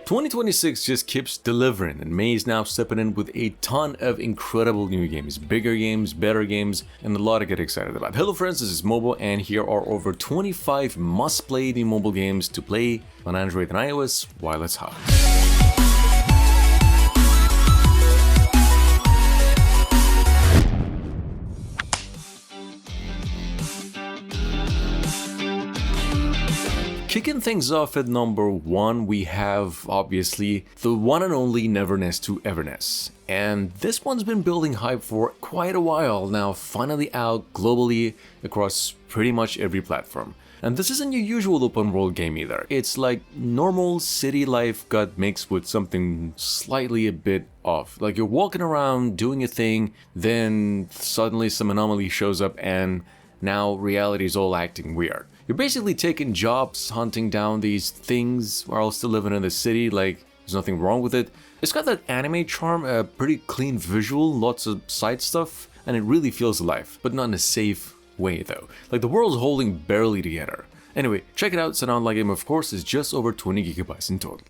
2026 just keeps delivering, and May is now stepping in with a ton of incredible new games, bigger games, better games, and a lot to get excited about. Hello friends, this is Mobile, and here are over 25 must-play new mobile games to play on Android and iOS while it's hot. Kicking things off at number 1, we have obviously the one and only Everness to Everness. And this one's been building hype for quite a while now, finally out globally across pretty much every platform. And this isn't your usual open world game either. It's like normal city life got mixed with something slightly a bit off. Like you're walking around doing a thing, then suddenly some anomaly shows up and now reality is all acting weird. You're basically taking jobs, hunting down these things while still living in the city, like there's nothing wrong with it. It's got that anime charm, a pretty clean visual, lots of side stuff, and it really feels alive, but not in a safe way though. Like the world's holding barely together. Anyway, check it out, it's an online game of course, it's just over 20 gigabytes in total.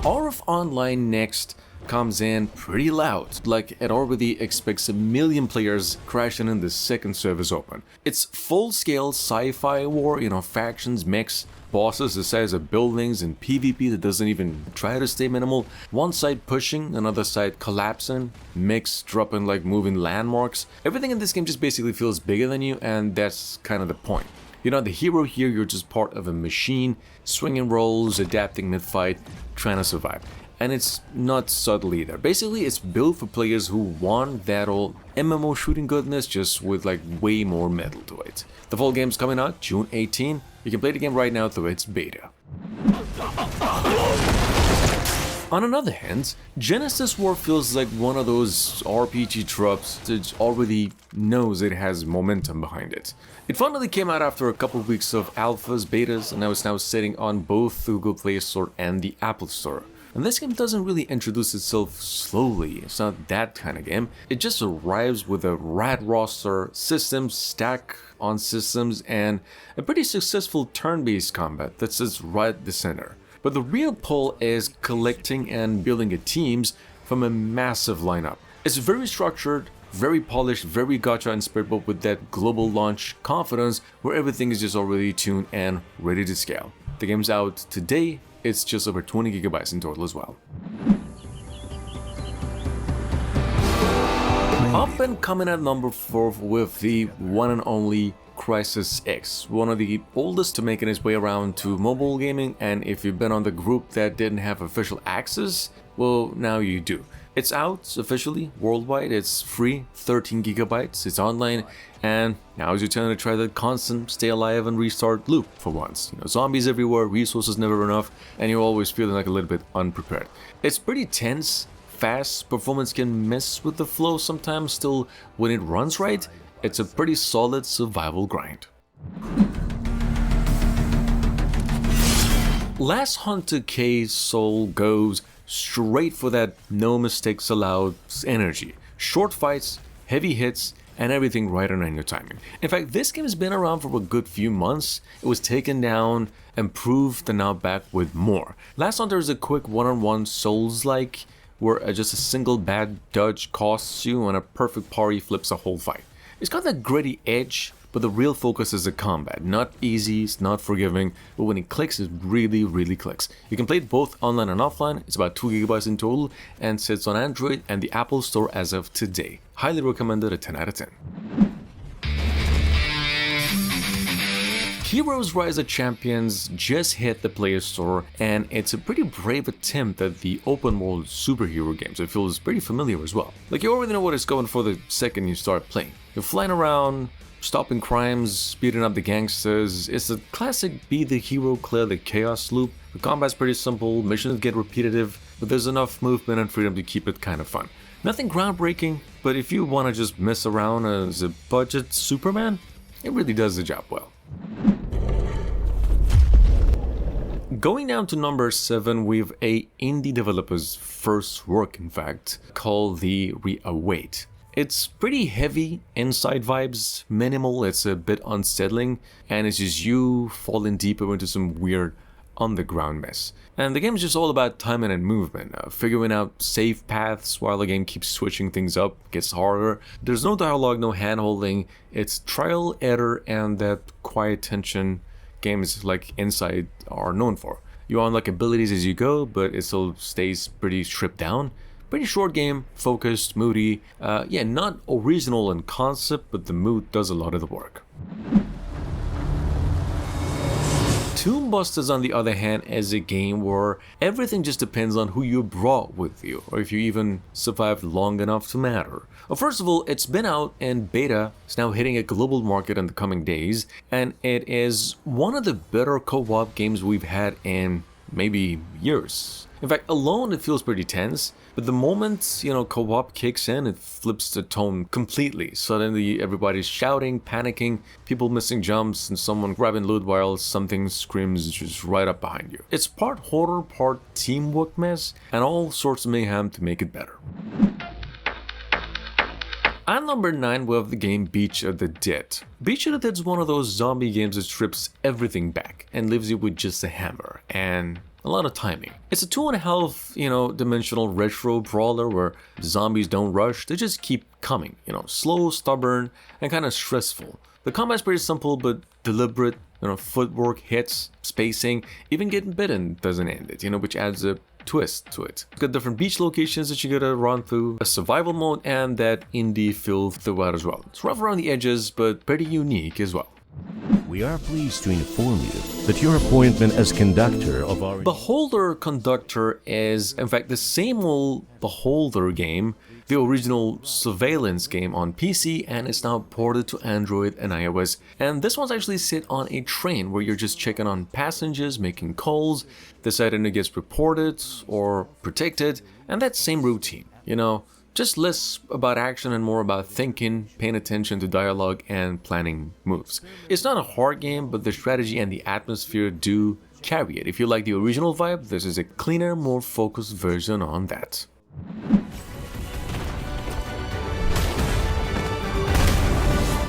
RF Online next comes in pretty loud, like it already expects 1 million players crashing in the second service open. It's full-scale sci-fi war, factions, mechs, bosses the size of buildings, and PvP that doesn't even try to stay minimal. One side pushing, another side collapsing, mechs dropping like moving landmarks. Everything in this game just basically feels bigger than you, and that's kind of the point. You're not the hero here, you're just part of a machine, swinging roles, adapting mid-fight, trying to survive. And it's not subtle either. Basically, it's built for players who want that old MMO shooting goodness, just with like way more metal to it. The full game's coming out June 18. You can play the game right now through its beta. On another hand, Genesis War feels like one of those RPG tropes that already knows it has momentum behind it. It finally came out after a couple of weeks of alphas, betas, and now it's sitting on both the Google Play Store and the Apple Store. And this game doesn't really introduce itself slowly, it's not that kind of game. It just arrives with a rad roster, systems stack on systems, and a pretty successful turn-based combat that sits right at the center. But the real pull is collecting and building a teams from a massive lineup. It's very structured, very polished, very gacha inspired, but with that global launch confidence where everything is just already tuned and ready to scale. The game's out today. It's just over 20 gigabytes in total as well. Up and coming at number 4 with the one and only Crysis X, one of the oldest to making its way around to mobile gaming, and if you've been on the group that didn't have official access, well, now you do. It's out officially worldwide, it's free, 13 gigabytes, it's online, and now is your turn to try the constant stay alive and restart loop for once. Zombies everywhere, resources never enough, and you're always feeling like a little bit unprepared. It's pretty tense, fast, performance can mess with the flow sometimes, still when it runs right, it's a pretty solid survival grind. Last Hunter K Seoul goes straight for that no mistakes allowed energy. Short fights, heavy hits, and everything right on your timing. In fact, this game has been around for a good few months. It was taken down, improved, and now back with more. Last Hunter is a quick one-on-one Souls-like, where just a single bad dodge costs you and a perfect parry flips a whole fight. It's got that gritty edge, but the real focus is the combat. Not easy, it's not forgiving, but when it clicks, it really clicks. You can play it both online and offline. It's about 2 gigabytes in total and sits on Android and the Apple Store as of today. Highly recommended, a 10 out of 10. Heroes Rise of Champions just hit the Play Store, and it's a pretty brave attempt at the open world superhero games. It feels pretty familiar as well. Like you already know what it's going for the second you start playing. You're flying around, stopping crimes, speeding up the gangsters. It's a classic be the hero, clear the chaos loop. The combat's pretty simple, missions get repetitive, but there's enough movement and freedom to keep it kind of fun. Nothing groundbreaking, but if you want to just mess around as a budget Superman, it really does the job well. Going down to number 7, we've a indie developer's first work, in fact, called the Reawait. It's pretty heavy inside vibes, minimal, it's a bit unsettling, and it's just you falling deeper into some weird underground mess. And the game is just all about timing and movement, figuring out safe paths while the game keeps switching things up, gets harder. There's no dialogue, no hand-holding, it's trial, error, and that quiet tension games like Inside are known for. You unlock abilities as you go, but it still stays pretty stripped down. Pretty short game, focused, moody. Yeah, not original in concept, but the mood does a lot of the work. Tomb Busters, on the other hand, is a game where everything just depends on who you brought with you, or if you even survived long enough to matter. Well, first of all, it's been out in beta, it's now hitting a global market in the coming days, and it is one of the better co-op games we've had in maybe years. In fact, alone it feels pretty tense, but the moment, co-op kicks in, it flips the tone completely. Suddenly everybody's shouting, panicking, people missing jumps, and someone grabbing loot while something screams just right up behind you. It's part horror, part teamwork mess, and all sorts of mayhem to make it better. At number 9, we have the game Beach of the Dead. Beach of the Dead is one of those zombie games that strips everything back and leaves you with just a hammer and a lot of timing. It's a 2.5, dimensional retro brawler where zombies don't rush, they just keep coming, slow, stubborn, and kind of stressful. The combat's pretty simple but deliberate, footwork, hits, spacing, even getting bitten doesn't end it, which adds a twist to it. It's got different beach locations that you gotta run through, a survival mode, and that indie feel throughout as well. It's rough around the edges, but pretty unique as well. We are pleased to inform you that your appointment as conductor of our Beholder Conductor is, in fact, the same old Beholder game, the original surveillance game on PC, and it's now ported to Android and iOS. And this one's actually set on a train where you're just checking on passengers, making calls, deciding who gets reported or protected, and that same routine, Just less about action and more about thinking, paying attention to dialogue, and planning moves. It's not a hard game, but the strategy and the atmosphere do carry it. If you like the original vibe, this is a cleaner, more focused version on that.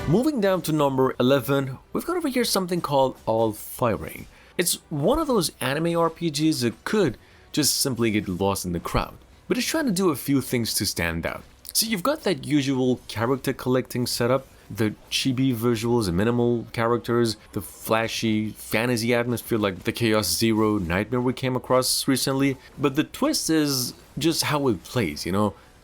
Moving down to number 11, we've got over here something called All Firing. It's one of those anime RPGs that could just simply get lost in the crowd, but it's trying to do a few things to stand out. So you've got that usual character collecting setup, the chibi visuals and minimal characters, the flashy fantasy atmosphere like the Chaos Zero nightmare we came across recently, but the twist is just how it plays,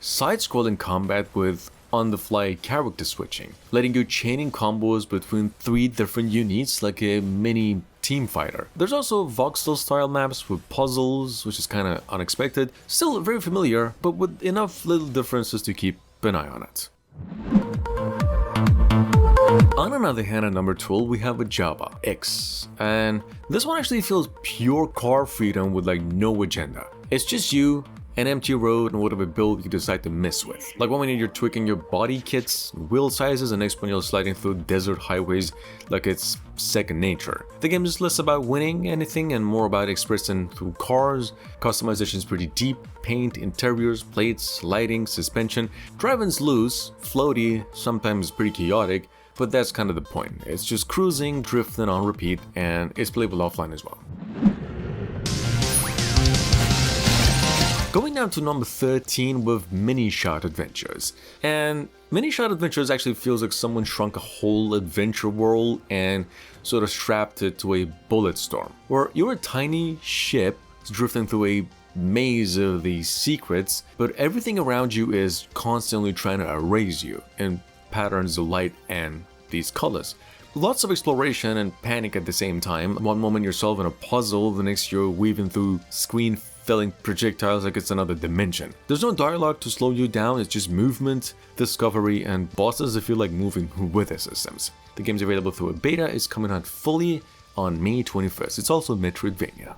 side-scrolling combat with on-the-fly character switching, letting you chaining combos between 3 different units like a mini team fighter. There's also voxel style maps with puzzles, which is kind of unexpected, still very familiar, but with enough little differences to keep an eye on it. On another hand, at number 12, we have a Java X, and this one actually feels pure car freedom with no agenda. It's just you, an empty road, and whatever build you decide to mess with. Like one minute you're tweaking your body kits, wheel sizes, and next one you're sliding through desert highways like it's second nature. The game is less about winning anything and more about expressing through cars. Customization is pretty deep, paint, interiors, plates, lighting, suspension. Driving's loose, floaty, sometimes pretty chaotic, but that's kind of the point. It's just cruising, drifting on repeat, and it's playable offline as well. Going down to number 13 with Mini Shot Adventures. And Mini Shot Adventures actually feels like someone shrunk a whole adventure world and sort of strapped it to a bullet storm, where you're a tiny ship drifting through a maze of these secrets, but everything around you is constantly trying to erase you in patterns of light and these colors. Lots of exploration and panic at the same time. One moment you're solving a puzzle, the next you're weaving through screen-filling projectiles like it's another dimension. There's no dialogue to slow you down, it's just movement, discovery, and bosses that feel like moving with the systems. The game's available through a beta, it's coming out fully on May 21st. It's also Metroidvania.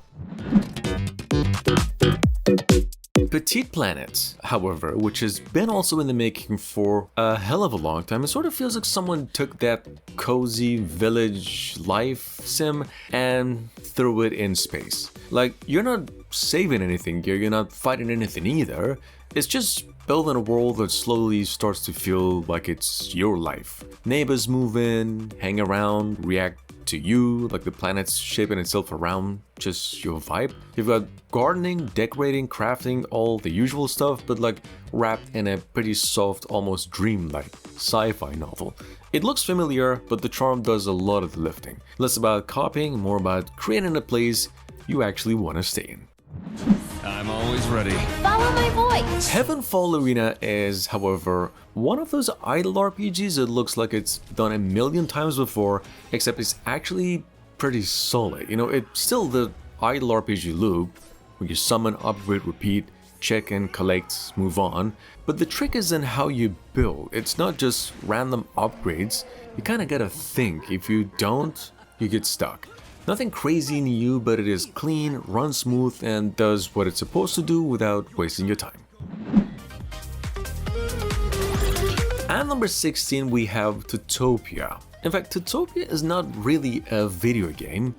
Petite Planet, however, which has been also in the making for a hell of a long time, it sort of feels like someone took that cozy village life sim and threw it in space. Like, you're not saving anything here, you're not fighting anything either, it's just building a world that slowly starts to feel like it's your life. Neighbors move in, hang around, react to you, like the planet's shaping itself around just your vibe. You've got gardening, decorating, crafting, all the usual stuff, but like wrapped in a pretty soft, almost dreamlike sci-fi novel. It looks familiar, but the charm does a lot of the lifting. Less about copying, more about creating a place you actually want to stay in. I'm always ready. Follow my voice. Heavenfall Arena is, however, one of those idle RPGs that looks like it's done a million times before, except it's actually pretty solid. You know, it's still the idle RPG loop, where you summon, upgrade, repeat, check in, collect, move on. But the trick is in how you build. It's not just random upgrades. You kind of gotta think. If you don't, you get stuck. Nothing crazy new, but it is clean, runs smooth, and does what it's supposed to do without wasting your time. At number 16, we have Tutopia. In fact, Tutopia is not really a video game.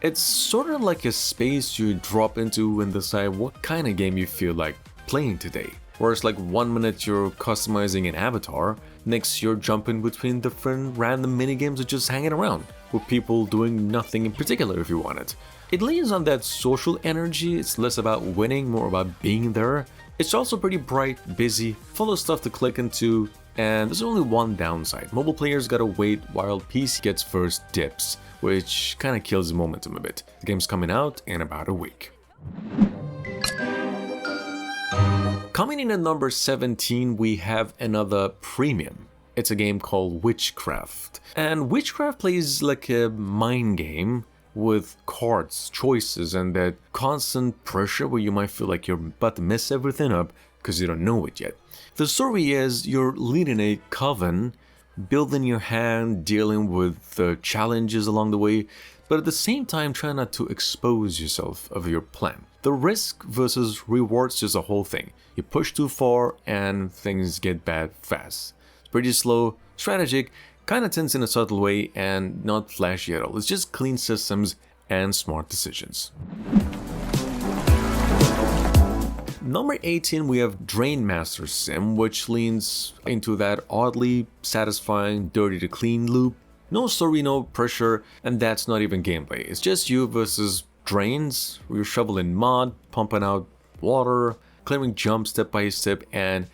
It's sort of like a space you drop into and decide what kind of game you feel like playing today. Whereas like 1 minute you're customizing an avatar, next you're jumping between different random minigames or just hanging around, with people doing nothing in particular if you want it. It leans on that social energy, it's less about winning, more about being there. It's also pretty bright, busy, full of stuff to click into, and there's only one downside. Mobile players gotta wait while PC gets first dibs, which kinda kills the momentum a bit. The game's coming out in about a week. Coming in at number 17, we have another premium. It's a game called Witchcraft. And Witchcraft plays like a mind game with cards, choices, and that constant pressure where you might feel like you're about to mess everything up because you don't know it yet. The story is you're leading a coven, building your hand, dealing with the challenges along the way, but at the same time try not to expose yourself of your plan. The risk versus rewards is just a whole thing. You push too far and things get bad fast. It's pretty slow, strategic, kinda tense in a subtle way, and not flashy at all. It's just clean systems and smart decisions. Number 18, we have Drain Master Sim, which leans into that oddly satisfying dirty to clean loop. No story, no pressure, and that's not even gameplay. It's just you versus drains, where you're shoveling mud, pumping out water, clearing jumps step by step, and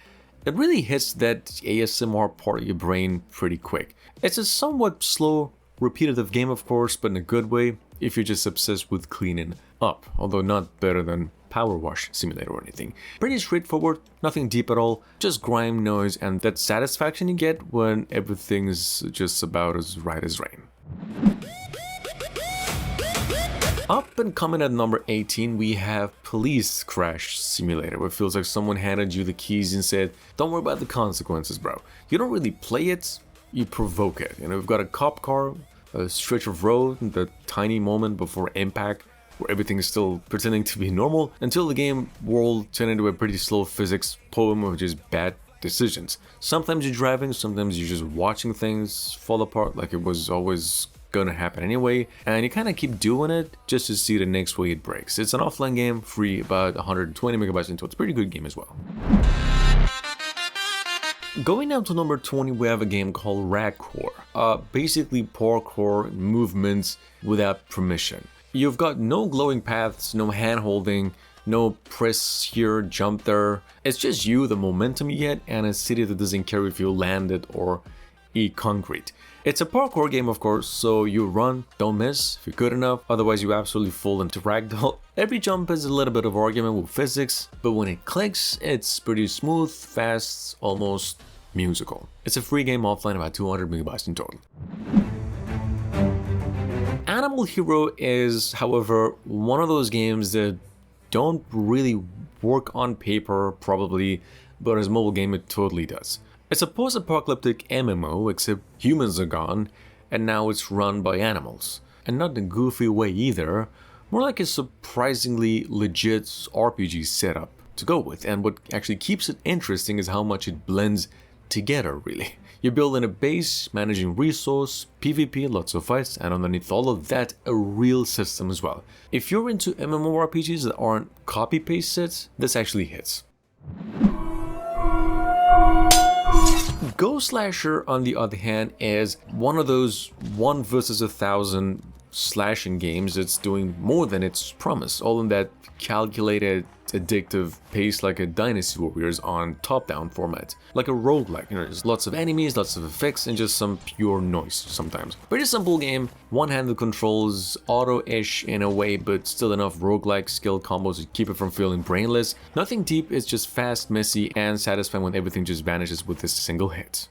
it really hits that ASMR part of your brain pretty quick. It's a somewhat slow, repetitive game, of course, but in a good way if you're just obsessed with cleaning up, although not better than Power Wash Simulator or anything. Pretty straightforward, nothing deep at all, just grime, noise, and that satisfaction you get when everything's just about as right as rain. Up and coming at number 18, we have Police Crash Simulator, where it feels like someone handed you the keys and said, don't worry about the consequences, bro. You don't really play it, you provoke it. You know, we've got a cop car, a stretch of road, the tiny moment before impact, where everything is still pretending to be normal, until the game world turned into a pretty slow physics poem of just bad decisions. Sometimes you're driving, sometimes you're just watching things fall apart like it was always gonna happen anyway, and you kind of keep doing it just to see the next way it breaks. It's an offline game, free, about 120 megabytes into it. It's a pretty good game as well. Going down to number 20, we have a game called Parkour. Basically parkour movements without permission. You've got no glowing paths, no hand-holding, no press here, jump there. It's just you, the momentum you get, and a city that doesn't care if you land it or eat concrete. It's a parkour game, of course, so you run, don't miss if you're good enough, otherwise you absolutely fall into ragdoll. Every jump is a little bit of argument with physics, but when it clicks, it's pretty smooth, fast, almost musical. It's a free game offline, about 200 megabytes in total. Animal Hero is, however, one of those games that don't really work on paper, probably, but as a mobile game it totally does. It's a post-apocalyptic MMO, except humans are gone, and now it's run by animals. And not in a goofy way either, more like a surprisingly legit RPG setup to go with, and what actually keeps it interesting is how much it blends together, really. You're building a base, managing resource, PvP, lots of fights, and underneath all of that, a real system as well. If you're into MMORPGs that aren't copy-paste sets, this actually hits. Ghost Slasher, on the other hand, is one of those 1 versus 1,000 slashing games. It's doing more than its promise, all in that calculated, addictive pace like a Dynasty Warriors on top-down format, like a roguelike. There's lots of enemies, lots of effects, and just some pure noise sometimes. Pretty simple game, one-handed controls, auto-ish in a way, but still enough roguelike skill combos to keep it from feeling brainless. Nothing deep, it's just fast, messy, and satisfying when everything just vanishes with this single hit.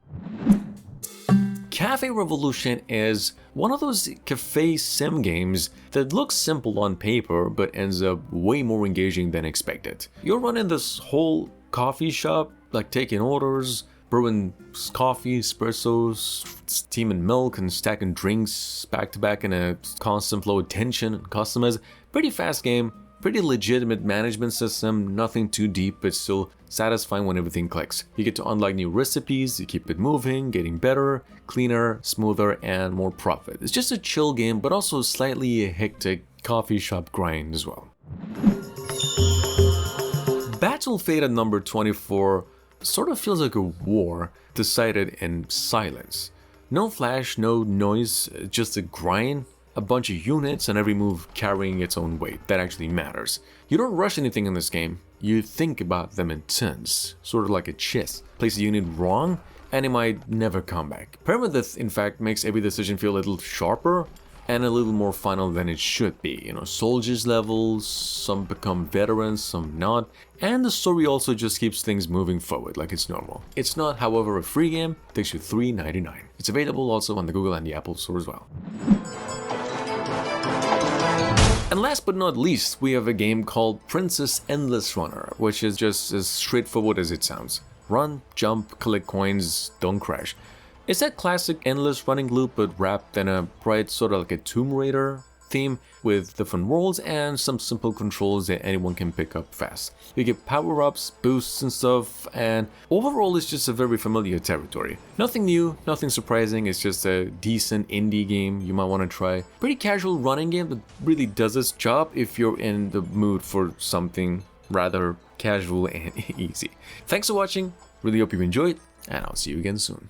Cafe Revolution is one of those cafe sim games that looks simple on paper but ends up way more engaging than expected. You're running this whole coffee shop, like taking orders, brewing coffee, espressos, steaming milk, and stacking drinks back to back in a constant flow of tension and customers. Pretty fast game. Pretty legitimate management system, nothing too deep, but still satisfying when everything clicks. You get to unlock new recipes, you keep it moving, getting better, cleaner, smoother, and more profit. It's just a chill game, but also slightly a hectic coffee shop grind as well. Battle Fated number 24 sort of feels like a war decided in silence. No flash, no noise, just a grind. A bunch of units and every move carrying its own weight. That actually matters. You don't rush anything in this game, you think about them in turns, sort of like a chess. Place a unit wrong and it might never come back. Permadeath in fact makes every decision feel a little sharper and a little more final than it should be. Soldiers levels, some become veterans, some not, and the story also just keeps things moving forward like it's normal. It's not, however, a free game, it takes you $3.99. It's available also on the Google and the Apple Store as well. And last but not least, we have a game called Princess Endless Runner, which is just as straightforward as it sounds. Run, jump, collect coins, don't crash. It's that classic endless running loop but wrapped in a bright sort of like a Tomb Raider theme with different worlds and some simple controls that anyone can pick up fast. You get power-ups, boosts and stuff, and overall it's just a very familiar territory. Nothing new, nothing surprising, it's just a decent indie game you might want to try. Pretty casual running game that really does its job if you're in the mood for something rather casual and easy. Thanks for watching, really hope you enjoyed, and I'll see you again soon.